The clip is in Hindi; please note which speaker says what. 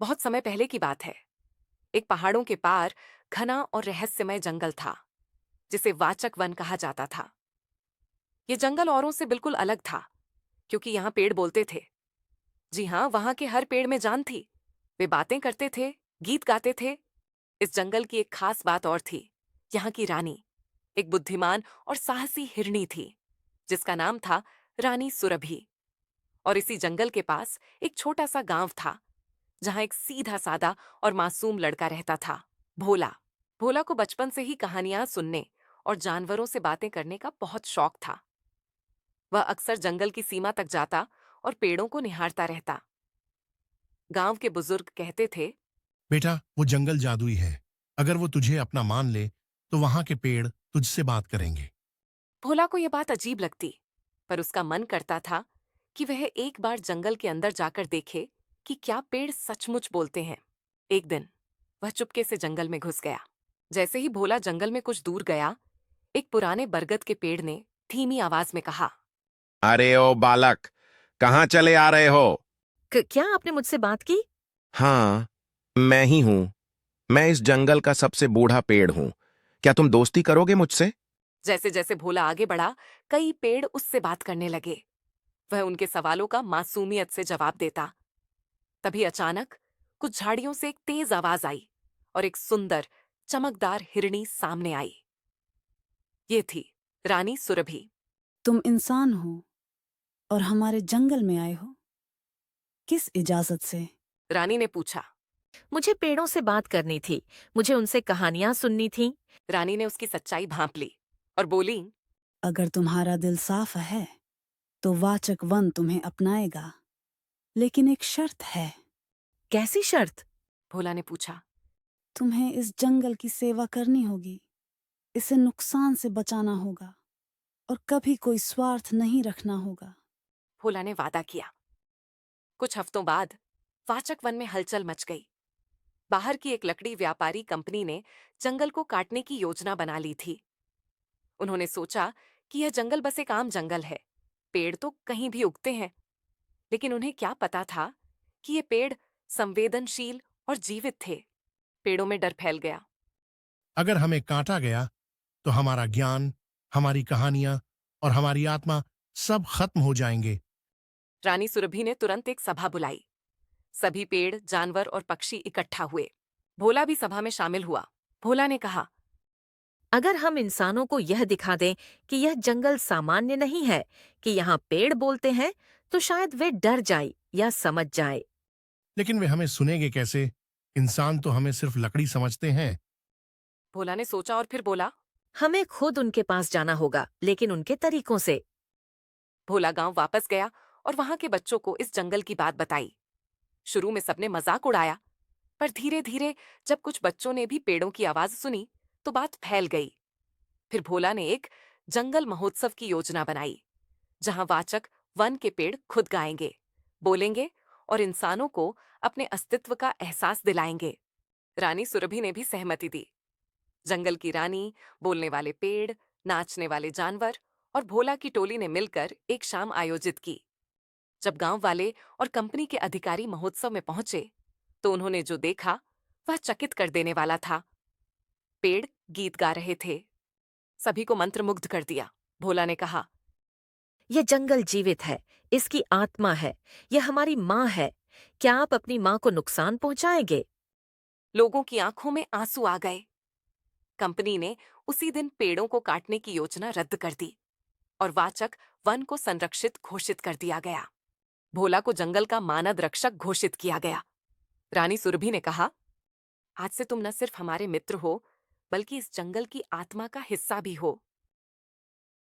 Speaker 1: बहुत समय पहले की बात है। एक पहाड़ों के पार घना और रहस्यमय जंगल था, जिसे वाचक वन कहा जाता था। ये जंगल औरों से बिल्कुल अलग था, क्योंकि यहाँ पेड़ बोलते थे। जी हाँ, वहां के हर पेड़ में जान थी। वे बातें करते थे, गीत गाते थे। इस जंगल की एक खास बात और थी। यहाँ की रानी एक बुद्धिमान और साहसी हिरनी थी, जिसका नाम था रानी सुरभि। और इसी जंगल के पास एक छोटा सा गांव था, जहां एक सीधा सादा और मासूम लड़का रहता था, भोला। भोला को बचपन से ही कहानियां सुनने और जानवरों से बातें करने का बहुत शौक था। वह अक्सर जंगल की सीमा तक जाता और पेड़ों को निहारता रहता। गांव के बुजुर्ग कहते थे,
Speaker 2: बेटा, वो जंगल जादुई है। अगर वो तुझे अपना मान ले, तो वहां के पेड़ तुझसे बात करेंगे।
Speaker 1: भोला को यह बात अजीब लगती, पर उसका मन करता था कि वह एक बार जंगल के अंदर जाकर देखे कि क्या पेड़ सचमुच बोलते हैं। एक दिन वह चुपके से जंगल में घुस गया। जैसे ही भोला जंगल में कुछ दूर गया, एक पुराने बरगद के पेड़ ने धीमी आवाज में कहा,
Speaker 3: अरे ओ बालक, कहाँ चले आ रहे हो?
Speaker 4: क्या आपने मुझसे बात की?
Speaker 3: हाँ, मैं ही हूँ। मैं इस जंगल का सबसे बूढ़ा पेड़ हूँ। क्या तुम दोस्ती करोगे मुझसे?
Speaker 1: जैसे जैसे भोला आगे बढ़ा, कई पेड़ उससे बात करने लगे। वह उनके सवालों का मासूमियत से जवाब देता। तभी अचानक कुछ झाड़ियों से एक तेज आवाज आई और एक सुंदर चमकदार हिरनी सामने आई। ये थी रानी सुरभि।
Speaker 5: तुम इंसान हो और हमारे जंगल में आए हो, किस इजाजत से?
Speaker 1: रानी ने पूछा।
Speaker 4: मुझे पेड़ों से बात करनी थी। मुझे उनसे कहानियां सुननी थीं।
Speaker 1: रानी ने उसकी सच्चाई भांप ली और बोली,
Speaker 5: अगर तुम्हारा दिल साफ है तो वाचक वन तुम्हें अपनाएगा, लेकिन एक शर्त है।
Speaker 4: कैसी शर्त?
Speaker 1: भोला ने पूछा।
Speaker 5: तुम्हें इस जंगल की सेवा करनी होगी, इसे नुकसान से बचाना होगा और कभी कोई स्वार्थ नहीं रखना होगा।
Speaker 1: भोला ने वादा किया। कुछ हफ्तों बाद वाचक वन में हलचल मच गई। बाहर की एक लकड़ी व्यापारी कंपनी ने जंगल को काटने की योजना बना ली थी। उन्होंने सोचा कि यह जंगल बस एक आम जंगल है, पेड़ तो कहीं भी उगते हैं। लेकिन उन्हें क्या पता था कि ये पेड़ संवेदनशील और जीवित थे। पेड़ों में डर फैल गया।
Speaker 2: अगर हमें काटा गया, तो हमारा ज्ञान, हमारी कहानियां और हमारी आत्मा सब खत्म हो जाएंगे।
Speaker 1: रानी सुरभि ने तुरंत एक सभा बुलाई। सभी पेड़, जानवर और पक्षी इकट्ठा हुए। भोला भी सभा में शामिल हुआ। भोला ने कहा,
Speaker 4: अगर हम इंसानों को यह दिखा दें कि यह जंगल सामान्य नहीं है, कि यहाँ पेड़ बोलते हैं, तो शायद वे डर जाए या समझ जाए।
Speaker 2: लेकिन वे हमें सुनेंगे कैसे? इंसान तो हमें सिर्फ लकड़ी समझते हैं।
Speaker 1: भोला ने सोचा और फिर बोला।
Speaker 4: हमें खुद उनके पास जाना होगा, लेकिन उनके तरीकों से।
Speaker 1: भोला गांव वापस गया और वहां के बच्चों को इस जंगल की बात बताई। शुरू में सबने मजाक उड़ाया, पर धीरे धीरे जब कुछ बच्चों ने भी पेड़ों की आवाज सुनी, तो बात फैल गई। फिर भोला ने एक जंगल महोत्सव की योजना बनाई, जहां वाचक वन के पेड़ खुद गाएंगे, बोलेंगे और इंसानों को अपने अस्तित्व का एहसास दिलाएंगे। रानी सुरभि ने भी सहमति दी। जंगल की रानी, बोलने वाले पेड़, नाचने वाले जानवर और भोला की टोली ने मिलकर एक शाम आयोजित की। जब गांव वाले और कंपनी के अधिकारी महोत्सव में पहुंचे, तो उन्होंने जो देखा वह चकित कर देने वाला था। पेड़ गीत गा रहे थे, सभी को मंत्रमुग्ध कर दिया। भोला ने कहा,
Speaker 4: यह जंगल जीवित है, इसकी आत्मा है, यह हमारी माँ है। क्या आप अपनी माँ को नुकसान पहुंचाएंगे?
Speaker 1: लोगों की आंखों में आंसू आ गए। कंपनी ने उसी दिन पेड़ों को काटने की योजना रद्द कर दी और वाचक वन को संरक्षित घोषित कर दिया गया। भोला को जंगल का मानद रक्षक घोषित किया गया। रानी सुरभि ने कहा, आज से तुम न सिर्फ हमारे मित्र हो, बल्कि इस जंगल की आत्मा का हिस्सा भी हो।